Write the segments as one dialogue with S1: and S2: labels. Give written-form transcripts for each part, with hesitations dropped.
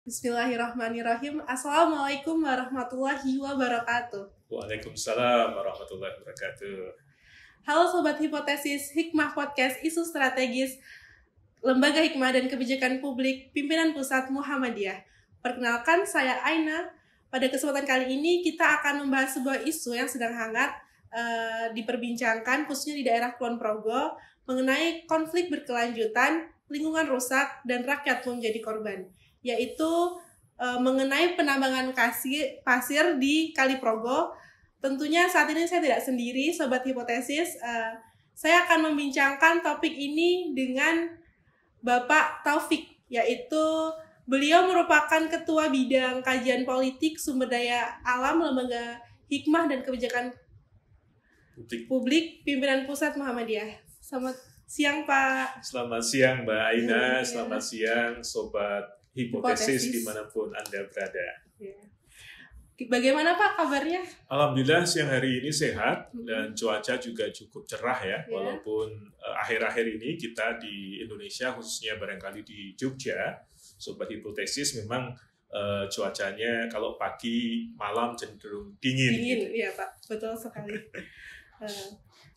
S1: Bismillahirrahmanirrahim. Assalamualaikum warahmatullahi wabarakatuh.
S2: Waalaikumsalam warahmatullahi wabarakatuh.
S1: Halo Sobat Hipotesis, Hikmah Podcast Isu Strategis Lembaga Hikmah dan Kebijakan Publik Pimpinan Pusat Muhammadiyah. Perkenalkan, saya Aina. Pada kesempatan kali ini kita akan membahas sebuah isu yang sedang hangat diperbincangkan khususnya di daerah Kulon Progo mengenai konflik berkelanjutan, lingkungan rusak, dan rakyat menjadi korban, yaitu mengenai penambangan pasir di Kali Progo. Tentunya saat ini saya tidak sendiri, Sobat Hipotesis. Saya akan membincangkan topik ini dengan Bapak Taufik, yaitu beliau merupakan Ketua Bidang Kajian Politik Sumber Daya Alam Lembaga Hikmah dan Kebijakan Publik Pimpinan Pusat Muhammadiyah. Selamat siang, Pak.
S2: Selamat siang, Mbak Aina. Selamat siang, Sobat Hipotesis dimanapun Anda berada.
S1: Bagaimana Pak kabarnya?
S2: Alhamdulillah siang hari ini sehat dan cuaca juga cukup cerah ya. Walaupun akhir-akhir ini kita di Indonesia, khususnya barangkali di Jogja, Sobat Hipotesis memang cuacanya kalau pagi malam cenderung dingin.
S1: Gitu. Iya Pak, betul sekali.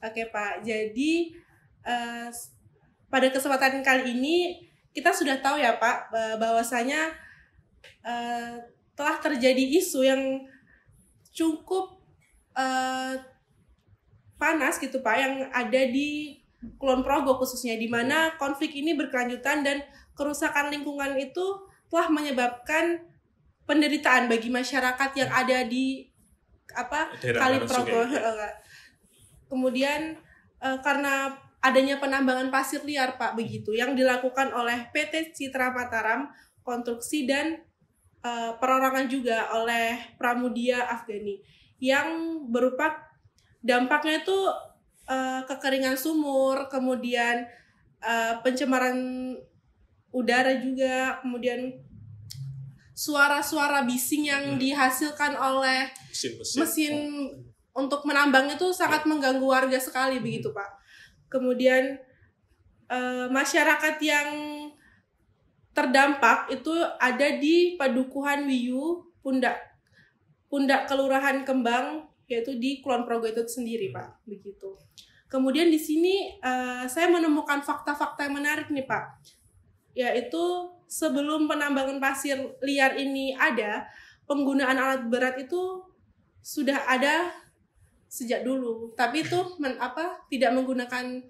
S1: Oke Pak, jadi pada kesempatan kali ini kita sudah tahu ya Pak bahwasanya telah terjadi isu yang cukup panas gitu Pak, yang ada di Kulon Progo khususnya, di mana konflik ini berkelanjutan dan kerusakan lingkungan itu telah menyebabkan penderitaan bagi masyarakat yang ada di Kali Progo. Kemudian karena adanya penambangan pasir liar Pak begitu yang dilakukan oleh PT Citra Mataram Konstruksi dan perorangan juga oleh Pramudia Afghani, yang berupa dampaknya itu kekeringan sumur, kemudian pencemaran udara juga, kemudian suara-suara bising yang dihasilkan oleh mesin untuk menambang itu sangat mengganggu warga sekali begitu Pak. Kemudian masyarakat yang terdampak itu ada di Padukuhan Wiyu, Pundak Kelurahan Kembang, yaitu di Kulon Progo itu sendiri Pak, begitu. Kemudian di sini saya menemukan fakta-fakta yang menarik nih Pak, yaitu sebelum penambangan pasir liar ini ada, penggunaan alat berat itu sudah ada sejak dulu, tapi itu tidak menggunakan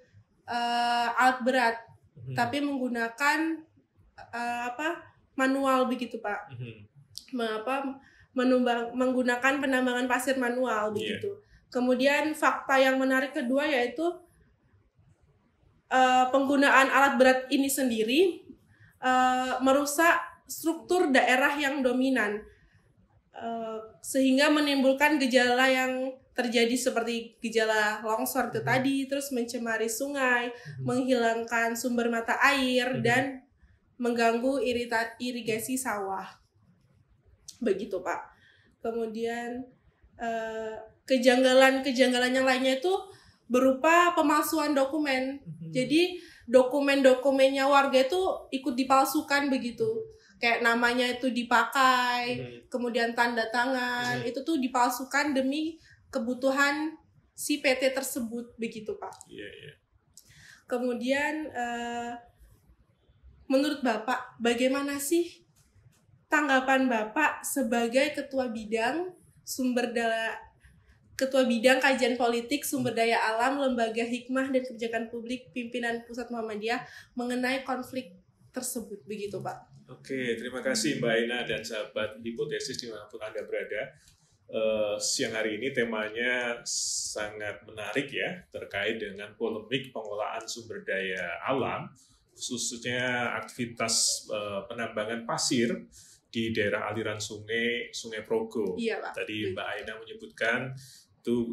S1: alat berat, tapi menggunakan manual begitu Pak. Menggunakan penambangan pasir manual begitu. Kemudian fakta yang menarik kedua yaitu penggunaan alat berat ini sendiri merusak struktur daerah yang dominan, sehingga menimbulkan gejala yang terjadi seperti gejala longsor itu tadi, terus mencemari sungai, menghilangkan sumber mata air, dan mengganggu irigasi sawah. Begitu Pak. Kemudian kejanggalan yang lainnya itu berupa pemalsuan dokumen. Jadi dokumen-dokumennya warga itu ikut dipalsukan begitu. Kayak namanya itu dipakai, kemudian tanda tangan, itu tuh dipalsukan demi kebutuhan si PT tersebut begitu Pak. Kemudian menurut Bapak, bagaimana sih tanggapan Bapak sebagai Ketua Bidang Kajian Politik Sumber Daya Alam Lembaga Hikmah dan Kebijakan Publik Pimpinan Pusat Muhammadiyah mengenai konflik tersebut begitu Pak?
S2: Oke, terima kasih Mbak Aina dan sahabat Hipotesis dimanapun Anda berada. Siang hari ini temanya sangat menarik ya, terkait dengan polemik pengelolaan sumber daya alam, khususnya aktivitas penambangan pasir di daerah aliran Sungai Progo.
S1: Iya, Pak.
S2: Tadi Mbak Aina menyebutkan itu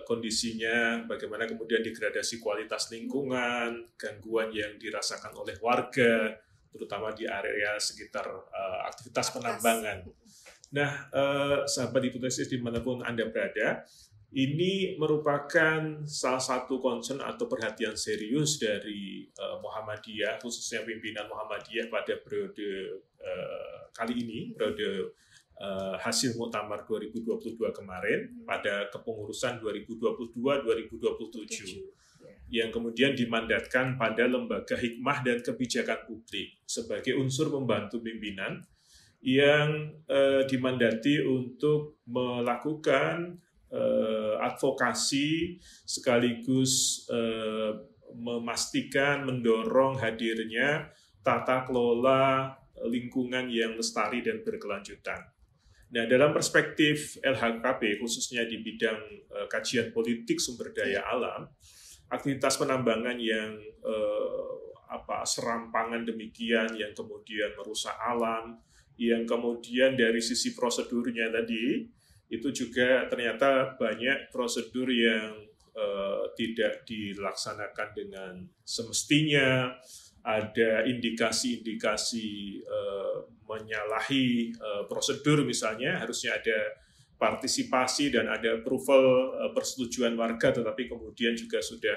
S2: kondisinya bagaimana kemudian degradasi kualitas lingkungan, gangguan yang dirasakan oleh warga, terutama di area sekitar aktivitas penambangan. Nah, sahabat Hipotesis dimanapun Anda berada, ini merupakan salah satu concern atau perhatian serius dari Muhammadiyah, khususnya pimpinan Muhammadiyah pada periode kali ini, periode hasil Muktamar 2022 kemarin pada kepengurusan 2022-2027 yang kemudian dimandatkan pada lembaga hikmah dan kebijakan publik sebagai unsur pembantu pimpinan yang dimandati untuk melakukan advokasi sekaligus memastikan, mendorong hadirnya tata kelola lingkungan yang lestari dan berkelanjutan. Nah, dalam perspektif LHKP, khususnya di bidang kajian politik sumber daya alam, aktivitas penambangan yang serampangan demikian, yang kemudian merusak alam, yang kemudian dari sisi prosedurnya tadi, itu juga ternyata banyak prosedur yang tidak dilaksanakan dengan semestinya, ada indikasi-indikasi menyalahi prosedur misalnya, harusnya ada partisipasi dan ada approval persetujuan warga, tetapi kemudian juga sudah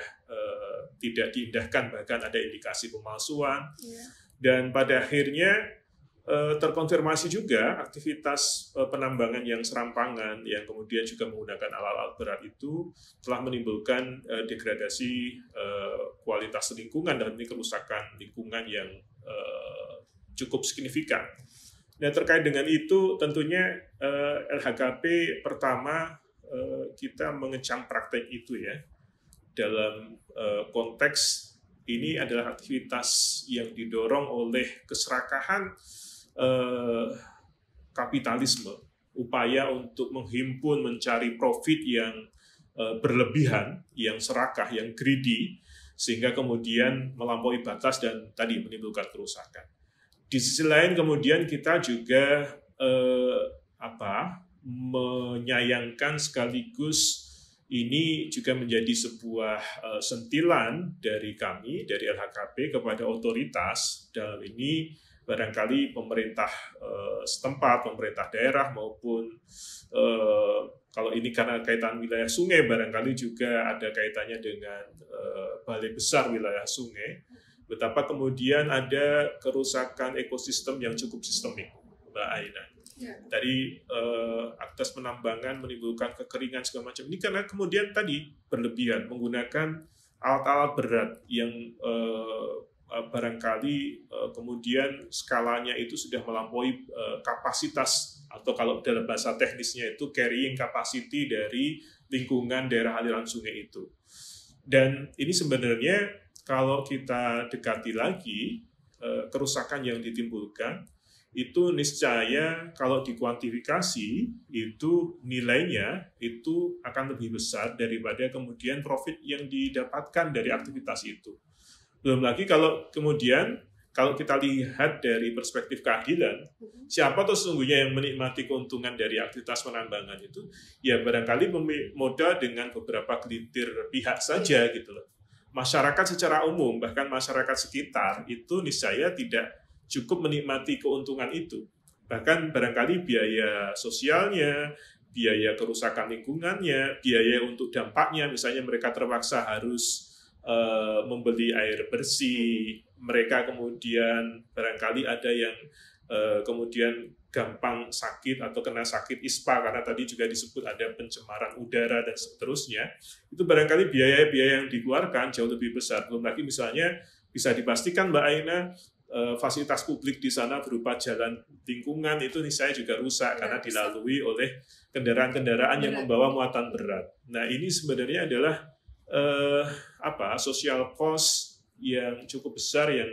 S2: tidak diindahkan, bahkan ada indikasi pemalsuan. Dan pada akhirnya terkonfirmasi juga aktivitas penambangan yang serampangan yang kemudian juga menggunakan alat-alat berat itu telah menimbulkan degradasi kualitas lingkungan dan ini kerusakan lingkungan yang cukup signifikan. Nah, terkait dengan itu tentunya LHKP pertama kita mengecam praktek itu ya. Dalam konteks ini adalah aktivitas yang didorong oleh keserakahan kapitalisme, upaya untuk menghimpun, mencari profit yang berlebihan, yang serakah, yang greedy, sehingga kemudian melampaui batas dan tadi menimbulkan kerusakan. Di sisi lain kemudian kita juga menyayangkan sekaligus ini juga menjadi sebuah sentilan dari kami, dari LHKP kepada otoritas, dalam ini barangkali pemerintah setempat, pemerintah daerah maupun kalau ini karena kaitan wilayah sungai, barangkali juga ada kaitannya dengan balai besar wilayah sungai, betapa kemudian ada kerusakan ekosistem yang cukup sistemik, Mbak Aina. Dari aktivitas penambangan menimbulkan kekeringan segala macam ini karena kemudian tadi berlebihan menggunakan alat-alat berat yang barangkali kemudian skalanya itu sudah melampaui kapasitas atau kalau dalam bahasa teknisnya itu carrying capacity dari lingkungan daerah aliran sungai itu. Dan ini sebenarnya kalau kita dekati lagi kerusakan yang ditimbulkan itu niscaya kalau dikuantifikasi itu nilainya itu akan lebih besar daripada kemudian profit yang didapatkan dari aktivitas itu. Belum lagi kalau kemudian kalau kita lihat dari perspektif keadilan, siapa tuh sesungguhnya yang menikmati keuntungan dari aktivitas penambangan itu? Ya barangkali modal dengan beberapa gelintir pihak saja gitu loh. Masyarakat secara umum, bahkan masyarakat sekitar itu niscaya tidak cukup menikmati keuntungan itu. Bahkan barangkali biaya sosialnya, biaya kerusakan lingkungannya, biaya untuk dampaknya, misalnya mereka terpaksa harus membeli air bersih, mereka kemudian barangkali ada yang kemudian gampang sakit atau kena sakit ISPA karena tadi juga disebut ada pencemaran udara dan seterusnya, itu barangkali biaya-biaya yang dikeluarkan jauh lebih besar. Belum lagi misalnya bisa dipastikan Mbak Aina, fasilitas publik di sana berupa jalan lingkungan itu saya juga rusak karena dilalui oleh kendaraan-kendaraan yang membawa muatan berat. Nah ini sebenarnya adalah social cost yang cukup besar yang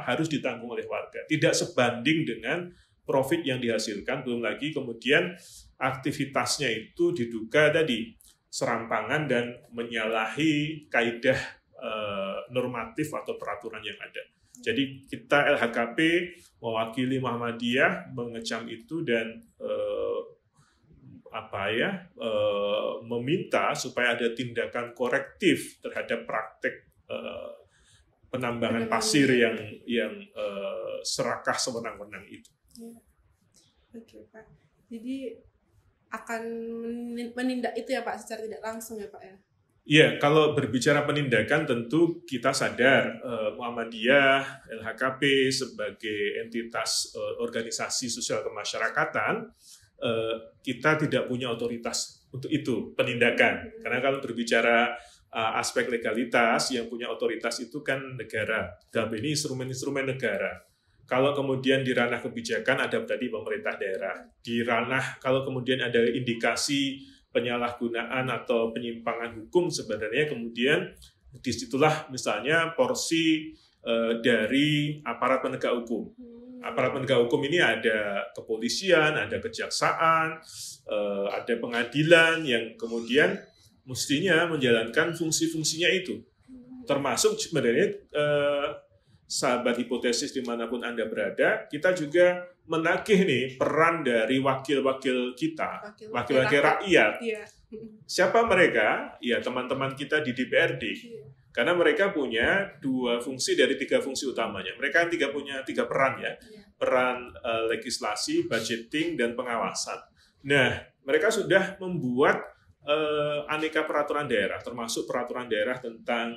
S2: harus ditanggung oleh warga. Tidak sebanding dengan profit yang dihasilkan, belum lagi kemudian aktivitasnya itu diduga tadi serampangan dan menyalahi kaidah normatif atau peraturan yang ada. Jadi kita LHKP mewakili Muhammadiyah mengecam itu dan meminta supaya ada tindakan korektif terhadap praktek penambangan pasir yang serakah sewenang-wenang itu.
S1: Oke, Pak. Jadi akan menindak itu ya Pak secara tidak langsung ya Pak ya?
S2: Ya, kalau berbicara penindakan tentu kita sadar Muhammadiyah, LHKP sebagai entitas organisasi sosial kemasyarakatan, kita tidak punya otoritas untuk itu, penindakan. Karena kalau berbicara aspek legalitas, yang punya otoritas itu kan negara. Dalam ini instrumen-instrumen negara. Kalau kemudian di ranah kebijakan ada tadi pemerintah daerah. Di ranah kalau kemudian ada indikasi penyalahgunaan atau penyimpangan hukum, sebenarnya kemudian disitulah misalnya porsi dari aparat penegak hukum. Aparat penegak hukum ini ada kepolisian, ada kejaksaan, ada pengadilan yang kemudian mestinya menjalankan fungsi-fungsinya itu. Termasuk sebenarnya sahabat hipotesis dimanapun Anda berada, kita juga menagih nih peran dari wakil-wakil kita, wakil-wakil rakyat.
S1: Iya.
S2: Siapa mereka? Ya teman-teman kita di DPRD.
S1: Iya.
S2: Karena mereka punya 2 fungsi dari 3 fungsi utamanya. Mereka punya 3 peran ya. Peran legislasi, budgeting, dan pengawasan. Nah, mereka sudah membuat aneka peraturan daerah, termasuk peraturan daerah tentang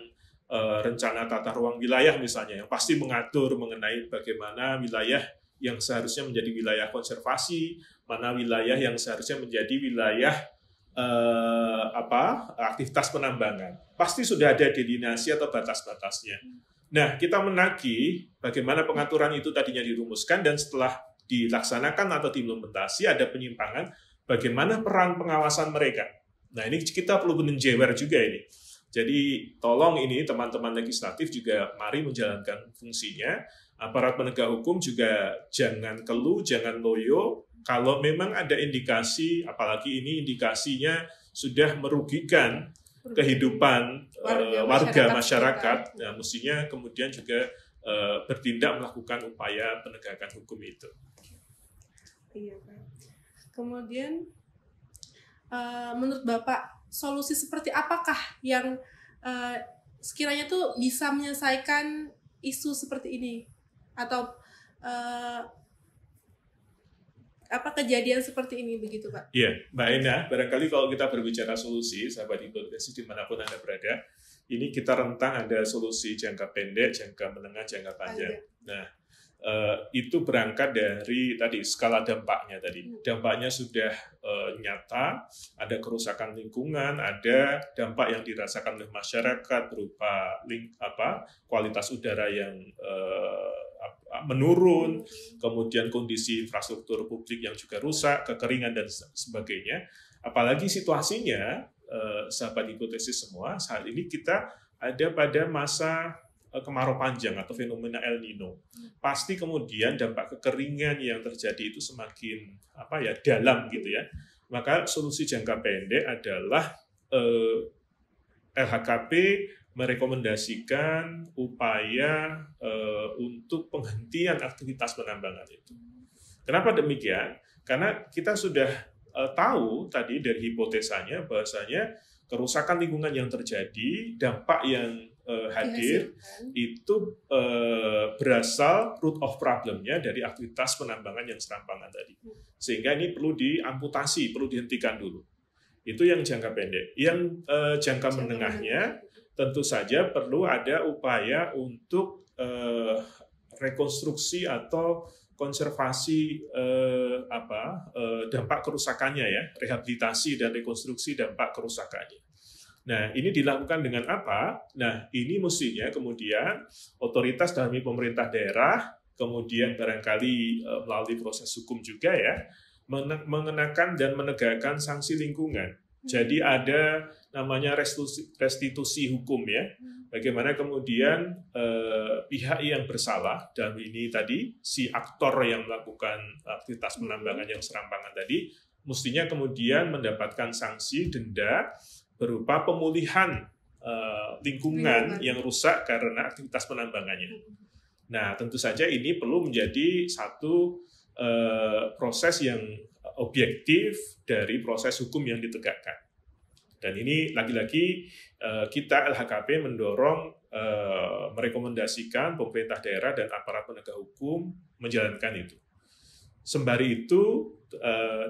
S2: rencana tata ruang wilayah misalnya, yang pasti mengatur mengenai bagaimana wilayah yang seharusnya menjadi wilayah konservasi, mana wilayah yang seharusnya menjadi wilayah aktivitas penambangan. Pasti sudah ada delineasi atau batas-batasnya. Nah, kita menagih bagaimana pengaturan itu tadinya dirumuskan dan setelah dilaksanakan atau diimplementasi ada penyimpangan, bagaimana peran pengawasan mereka. Nah, ini kita perlu menjewer juga ini. Jadi tolong ini teman-teman legislatif juga mari menjalankan fungsinya. Aparat penegak hukum juga jangan keluh, jangan loyo. Kalau memang ada indikasi, apalagi ini indikasinya sudah merugikan kehidupan warga masyarakat, nah, mestinya kemudian juga bertindak melakukan upaya penegakan hukum itu.
S1: Iya, Pak. Kemudian menurut Bapak, solusi seperti apakah yang sekiranya tuh bisa menyelesaikan isu seperti ini? Atau kejadian seperti ini begitu, Pak?
S2: Iya, Mbak Ena, barangkali kalau kita berbicara solusi, sahabat hipotesis dimanapun Anda berada, ini kita rentang ada solusi jangka pendek, jangka menengah, jangka panjang. Nah, itu berangkat dari tadi skala dampaknya tadi. Dampaknya sudah nyata, ada kerusakan lingkungan, ada dampak yang dirasakan oleh masyarakat berupa kualitas udara yang menurun, kemudian kondisi infrastruktur publik yang juga rusak, kekeringan dan sebagainya. Apalagi situasinya, sahabat hipotesis semua, saat ini kita ada pada masa kemarau panjang atau fenomena El Nino. Pasti kemudian dampak kekeringan yang terjadi itu semakin dalam gitu ya. Maka solusi jangka pendek adalah LHKP merekomendasikan upaya untuk penghentian aktivitas penambangan itu. Kenapa demikian? Karena kita sudah tahu tadi dari hipotesanya bahwasanya kerusakan lingkungan yang terjadi, dampak yang hadir itu berasal root of problemnya dari aktivitas penambangan yang serampangan tadi. Sehingga ini perlu diamputasi, perlu dihentikan dulu. Itu yang jangka pendek. Yang jangka menengahnya tentu saja perlu ada upaya untuk rekonstruksi atau konservasi dampak kerusakannya ya, rehabilitasi dan rekonstruksi dampak kerusakannya. Nah, ini dilakukan dengan apa? Nah, ini mestinya kemudian otoritas dalam pemerintah daerah, kemudian barangkali melalui proses hukum juga ya, mengenakan dan menegakkan sanksi lingkungan. Jadi ada namanya restitusi hukum ya. Bagaimana kemudian pihak yang bersalah, dan ini tadi si aktor yang melakukan aktivitas penambangan yang serampangan tadi, mestinya kemudian mendapatkan sanksi denda berupa pemulihan lingkungan yang rusak karena aktivitas penambangannya. Nah, tentu saja ini perlu menjadi satu proses yang objektif dari proses hukum yang ditegakkan. Dan ini lagi-lagi kita LHKP mendorong, merekomendasikan pemerintah daerah dan aparat penegak hukum menjalankan itu. Sembari itu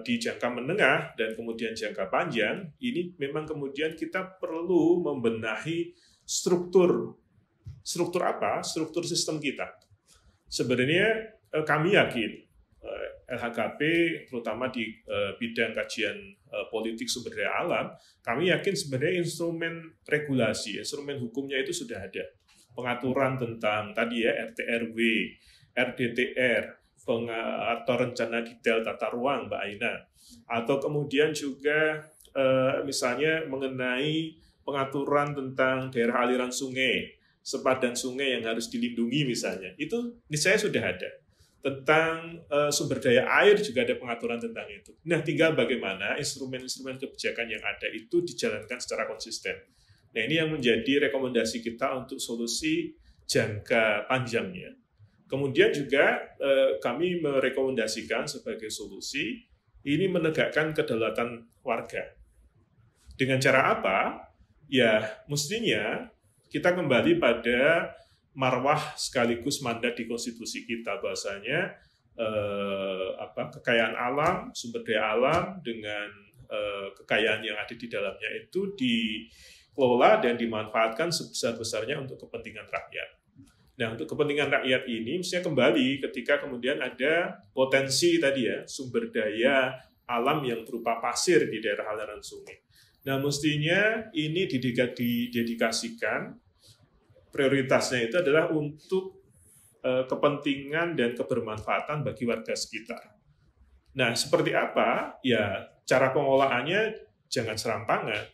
S2: di jangka menengah dan kemudian jangka panjang, ini memang kemudian kita perlu membenahi struktur apa? Struktur sistem kita. Sebenarnya kami yakin LHKP terutama di bidang kajian politik sumber daya alam, kami yakin sebenarnya instrumen regulasi, instrumen hukumnya itu sudah ada. Pengaturan tentang tadi ya RT/RW, RDTR, atau rencana detail tata ruang, Mbak Aina, atau kemudian juga misalnya mengenai pengaturan tentang daerah aliran sungai, sepadan sungai yang harus dilindungi misalnya, itu niscaya sudah ada. Tentang sumber daya air juga ada pengaturan tentang itu. Nah, tinggal bagaimana instrumen-instrumen kebijakan yang ada itu dijalankan secara konsisten. Nah, ini yang menjadi rekomendasi kita untuk solusi jangka panjangnya. Kemudian juga kami merekomendasikan sebagai solusi ini menegakkan kedaulatan warga. Dengan cara apa? Ya, mestinya kita kembali pada marwah sekaligus mandat di konstitusi kita, bahasanya kekayaan alam, sumber daya alam dengan kekayaan yang ada di dalamnya itu dikelola dan dimanfaatkan sebesar-besarnya untuk kepentingan rakyat. Nah, untuk kepentingan rakyat ini mestinya kembali ketika kemudian ada potensi tadi ya, sumber daya alam yang berupa pasir di daerah aliran sungai. Nah, mestinya ini didedikasikan, prioritasnya itu adalah untuk kepentingan dan kebermanfaatan bagi warga sekitar. Nah, seperti apa? Ya, cara pengolahannya jangan serampangan.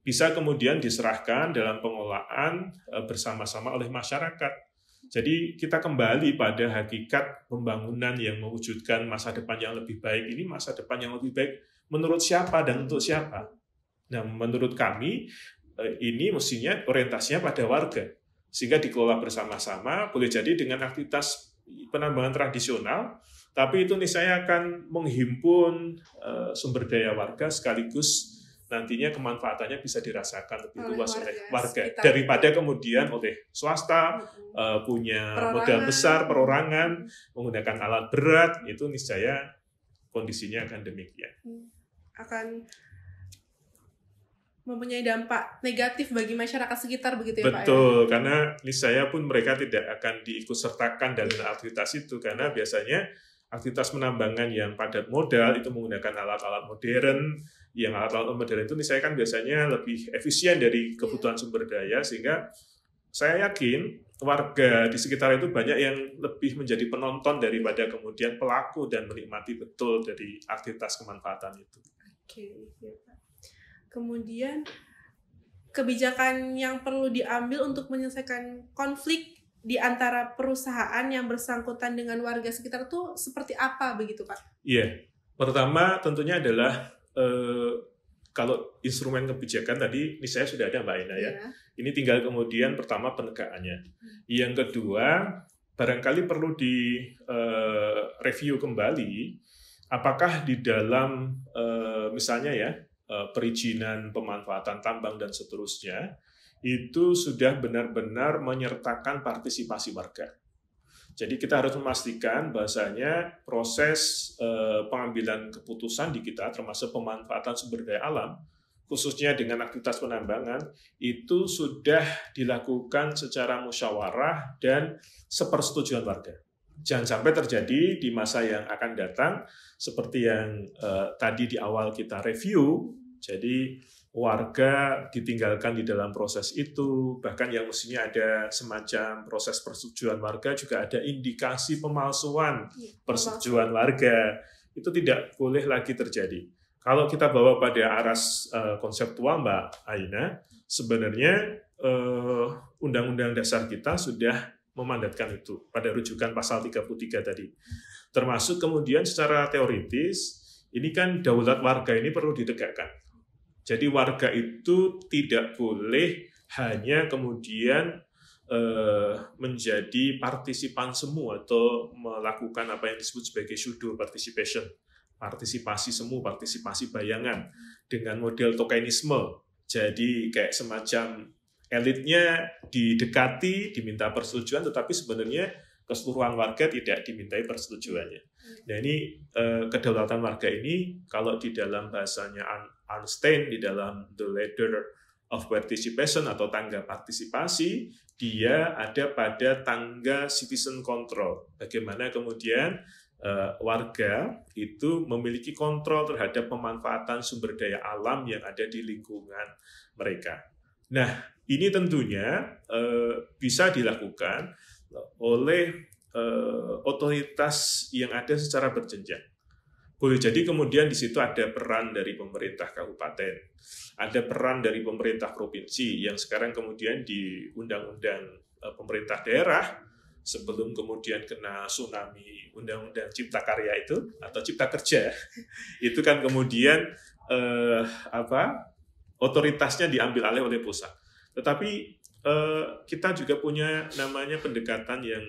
S2: Bisa kemudian diserahkan dalam pengolahan bersama-sama oleh masyarakat. Jadi kita kembali pada hakikat pembangunan yang mewujudkan masa depan yang lebih baik. Ini masa depan yang lebih baik menurut siapa dan untuk siapa? Nah, menurut kami ini mestinya orientasinya pada warga. Sehingga dikelola bersama-sama, boleh jadi dengan aktivitas penambangan tradisional, tapi itu niscaya akan menghimpun sumber daya warga sekaligus nantinya kemanfaatannya bisa dirasakan lebih luas oleh warga daripada kemudian oleh swasta punya modal besar perorangan menggunakan alat berat, itu niscaya kondisinya akan demikian.
S1: Akan mempunyai dampak negatif bagi masyarakat sekitar begitu ya Pak?
S2: Betul, karena niscaya pun mereka tidak akan diikutsertakan dalam aktivitas itu, karena biasanya aktivitas penambangan yang padat modal itu menggunakan alat-alat modern, yang alat-alat modern itu niscaya kan biasanya lebih efisien dari kebutuhan sumber daya, sehingga saya yakin warga di sekitar itu banyak yang lebih menjadi penonton daripada kemudian pelaku dan menikmati betul dari aktivitas kemanfaatan itu.
S1: Oke, ya Pak. Kemudian kebijakan yang perlu diambil untuk menyelesaikan konflik di antara perusahaan yang bersangkutan dengan warga sekitar itu seperti apa begitu Pak?
S2: Iya, pertama tentunya adalah kalau instrumen kebijakan tadi ini saya sudah ada Mbak Aina ya. Ini tinggal kemudian pertama penegakannya. Yang kedua, barangkali perlu review kembali apakah di dalam misalnya ya perizinan pemanfaatan tambang dan seterusnya itu sudah benar-benar menyertakan partisipasi warga. Jadi kita harus memastikan bahwasanya proses pengambilan keputusan di kita termasuk pemanfaatan sumber daya alam khususnya dengan aktivitas penambangan itu sudah dilakukan secara musyawarah dan sepersetujuan warga. Jangan sampai terjadi di masa yang akan datang seperti yang tadi di awal kita review, jadi warga ditinggalkan di dalam proses itu, bahkan yang mestinya ada semacam proses persetujuan warga juga ada indikasi pemalsuan persetujuan warga. Itu tidak boleh lagi terjadi. Kalau kita bawa pada aras konseptual Mbak Aina, sebenarnya Undang-Undang Dasar kita sudah memandatkan itu pada rujukan pasal 33 tadi. Termasuk kemudian secara teoritis, ini kan daulat warga ini perlu ditegakkan. Jadi warga itu tidak boleh hanya kemudian menjadi partisipan semu atau melakukan apa yang disebut sebagai pseudo participation. Partisipasi semu, partisipasi bayangan dengan model tokenisme. Jadi kayak semacam elitnya didekati, diminta persetujuan, tetapi sebenarnya keseluruhan warga tidak dimintai persetujuannya. Nah ini kedaulatan warga ini kalau di dalam bahasanya Arnstein di dalam The Ladder of Participation atau tangga partisipasi, dia ada pada tangga citizen control. Bagaimana kemudian warga itu memiliki kontrol terhadap pemanfaatan sumber daya alam yang ada di lingkungan mereka. Nah, ini tentunya bisa dilakukan oleh otoritas yang ada secara berjenjang. Boleh jadi kemudian di situ ada peran dari pemerintah kabupaten, ada peran dari pemerintah provinsi yang sekarang kemudian di undang-undang pemerintah daerah sebelum kemudian kena tsunami undang-undang Cipta Karya itu atau Cipta Kerja itu kan kemudian otoritasnya diambil alih oleh pusat. Tetapi kita juga punya namanya pendekatan yang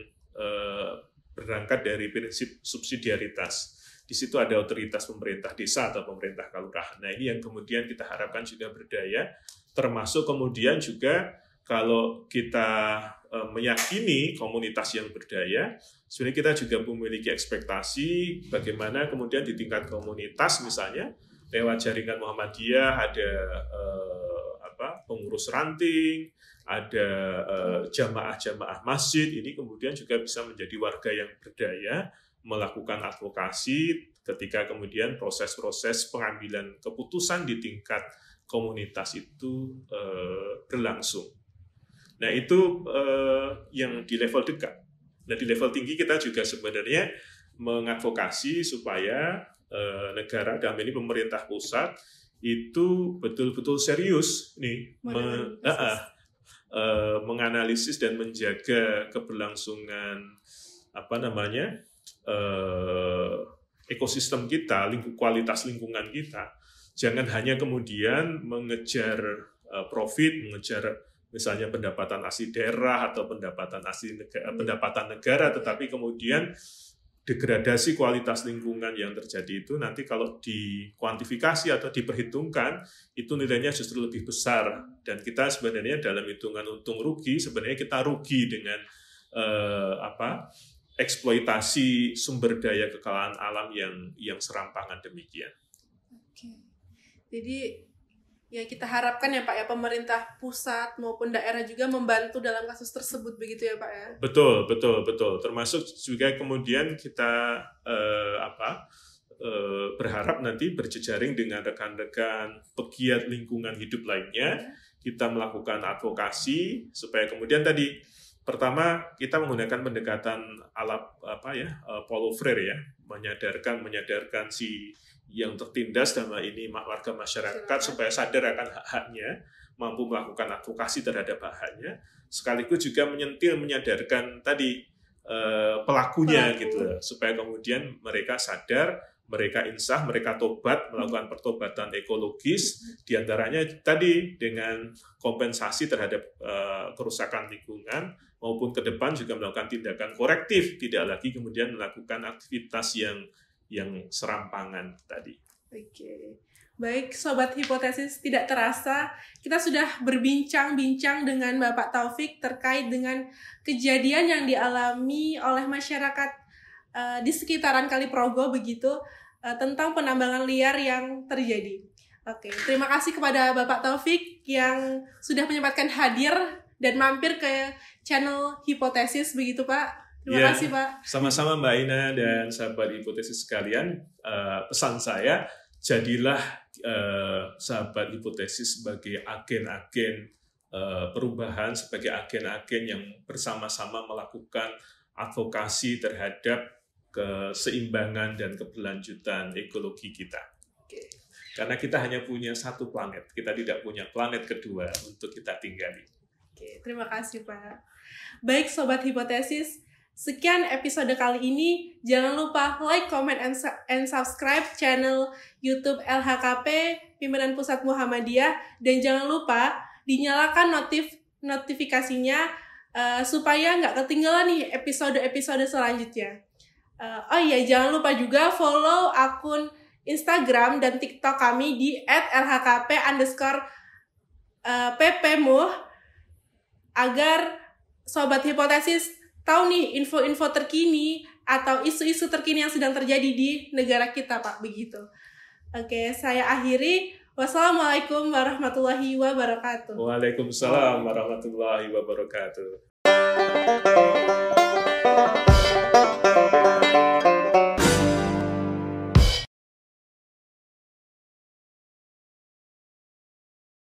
S2: berangkat dari prinsip subsidiaritas. Di situ ada otoritas pemerintah desa atau pemerintah kelurahan. Nah ini yang kemudian kita harapkan juga berdaya, termasuk kemudian juga kalau kita meyakini komunitas yang berdaya, sebenarnya kita juga memiliki ekspektasi bagaimana kemudian di tingkat komunitas misalnya lewat jaringan Muhammadiyah ada pengurus ranting, ada jamaah-jamaah masjid, ini kemudian juga bisa menjadi warga yang berdaya, melakukan advokasi ketika kemudian proses-proses pengambilan keputusan di tingkat komunitas itu berlangsung. Nah itu yang di level dekat. Nah di level tinggi kita juga sebenarnya mengadvokasi supaya negara, dalam ini pemerintah pusat, itu betul-betul serius nih menganalisis dan menjaga keberlangsungan ekosistem kita, kualitas lingkungan kita. Jangan hanya kemudian mengejar profit, mengejar misalnya pendapatan asli daerah atau pendapatan negara, tetapi kemudian degradasi kualitas lingkungan yang terjadi itu nanti kalau dikuantifikasi atau diperhitungkan itu nilainya justru lebih besar, dan kita sebenarnya dalam hitungan untung rugi sebenarnya kita rugi dengan eksploitasi sumber daya kekayaan alam yang serampangan demikian.
S1: Oke. Jadi ya kita harapkan ya Pak ya pemerintah pusat maupun daerah juga membantu dalam kasus tersebut begitu ya Pak ya.
S2: Betul. Termasuk juga kemudian kita berharap nanti berjejaring dengan rekan-rekan pegiat lingkungan hidup lainnya, kita melakukan advokasi supaya kemudian tadi pertama kita menggunakan pendekatan Paulo Freire ya, menyadarkan si yang tertindas dalam ini warga masyarakat supaya sadar akan hak-haknya, mampu melakukan advokasi terhadap hak-haknya, sekaligus juga menyadarkan tadi pelakunya gitu, supaya kemudian mereka sadar, mereka insaf, mereka tobat, melakukan pertobatan ekologis, diantaranya tadi dengan kompensasi terhadap kerusakan lingkungan, maupun ke depan juga melakukan tindakan korektif, tidak lagi kemudian melakukan aktivitas yang serampangan tadi.
S1: Oke. Baik, Sobat Hipotesis, tidak terasa kita sudah berbincang-bincang dengan Bapak Taufik terkait dengan kejadian yang dialami oleh masyarakat di sekitaran Kali Progo begitu, tentang penambangan liar yang terjadi. Oke, terima kasih kepada Bapak Taufik yang sudah menyempatkan hadir dan mampir ke channel Hipotesis begitu Pak. Terima kasih Pak.
S2: Sama-sama Mbak Ina dan sahabat Hipotesis sekalian. Pesan saya, jadilah sahabat Hipotesis sebagai agen-agen perubahan, sebagai agen-agen yang bersama-sama melakukan advokasi terhadap keseimbangan dan keberlanjutan ekologi kita.
S1: Oke.
S2: Karena kita hanya punya satu planet, kita tidak punya planet kedua untuk kita tinggali.
S1: Oke, terima kasih Pak. Baik Sobat Hipotesis, sekian episode kali ini. Jangan lupa like, comment, and subscribe channel YouTube LHKP Pimpinan Pusat Muhammadiyah, dan jangan lupa dinyalakan notifikasinya supaya nggak ketinggalan nih episode-episode selanjutnya. Jangan lupa juga follow akun Instagram dan TikTok kami di @lhkp_ppmuh agar Sobat Hipotesis tahu nih info-info terkini atau isu-isu terkini yang sedang terjadi di negara kita, Pak, begitu. Oke, saya akhiri. Wassalamualaikum warahmatullahi wabarakatuh.
S2: Waalaikumsalam warahmatullahi wabarakatuh.